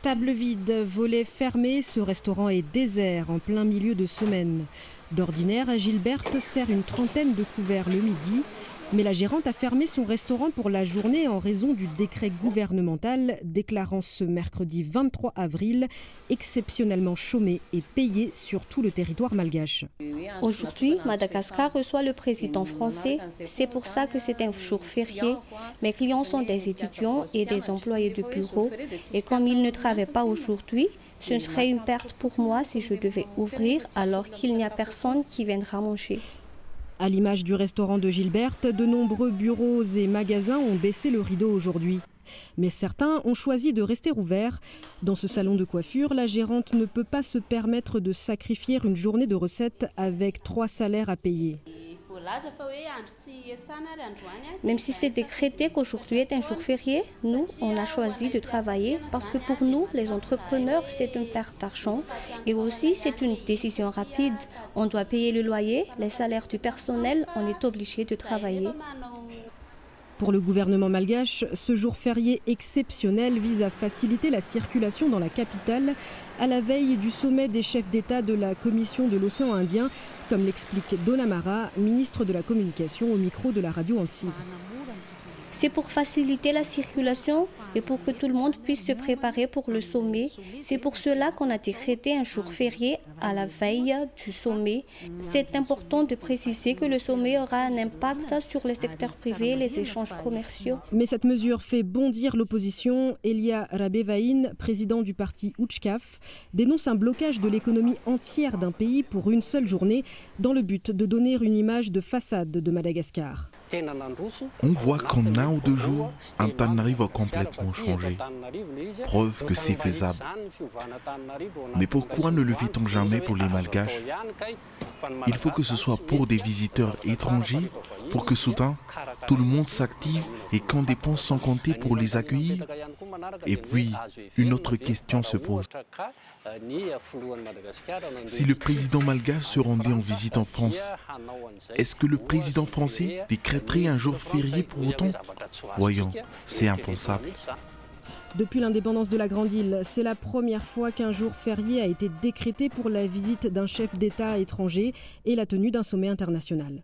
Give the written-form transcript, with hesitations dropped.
Table vide, volets fermés, ce restaurant est désert en plein milieu de semaine. D'ordinaire, Gilberte sert une trentaine de couverts le midi. Mais la gérante a fermé son restaurant pour la journée en raison du décret gouvernemental déclarant ce mercredi 23 avril exceptionnellement chômé et payé sur tout le territoire malgache. Aujourd'hui, Madagascar reçoit le président français. C'est pour ça que c'est un jour férié. Mes clients sont des étudiants et des employés de bureau. Et comme ils ne travaillent pas aujourd'hui, ce serait une perte pour moi si je devais ouvrir alors qu'il n'y a personne qui viendra manger. À l'image du restaurant de Gilberte, de nombreux bureaux et magasins ont baissé le rideau aujourd'hui. Mais certains ont choisi de rester ouverts. Dans ce salon de coiffure, la gérante ne peut pas se permettre de sacrifier une journée de recettes avec 3 salaires à payer. Même si c'est décrété qu'aujourd'hui est un jour férié, nous, on a choisi de travailler parce que pour nous, les entrepreneurs, c'est une perte d'argent et aussi c'est une décision rapide. On doit payer le loyer, les salaires du personnel, on est obligé de travailler. Pour le gouvernement malgache, ce jour férié exceptionnel vise à faciliter la circulation dans la capitale à la veille du sommet des chefs d'État de la Commission de l'océan Indien, comme l'explique Donna Mara, ministre de la Communication au micro de la radio Antsir. C'est pour faciliter la circulation et pour que tout le monde puisse se préparer pour le sommet. C'est pour cela qu'on a décrété un jour férié à la veille du sommet. C'est important de préciser que le sommet aura un impact sur le secteur privé et les échanges commerciaux. Mais cette mesure fait bondir l'opposition. Elia Rabevaïn, président du parti Utskaf, dénonce un blocage de l'économie entière d'un pays pour une seule journée dans le but de donner une image de façade de Madagascar. On voit qu'en 1 ou 2 jours, Antananarivo va complètement changer. Preuve que c'est faisable. Mais pourquoi ne le fait-on jamais pour les Malgaches? Il faut que ce soit pour des visiteurs étrangers, pour que soudain, tout le monde s'active et qu'on dépense sans compter pour les accueillir. Et puis, une autre question se pose. Si le président malgache se rendait en visite en France, est-ce que le président français décréterait un jour férié pour autant? Voyons, c'est impensable. Depuis l'indépendance de la Grande Île, c'est la première fois qu'un jour férié a été décrété pour la visite d'un chef d'État étranger et la tenue d'un sommet international.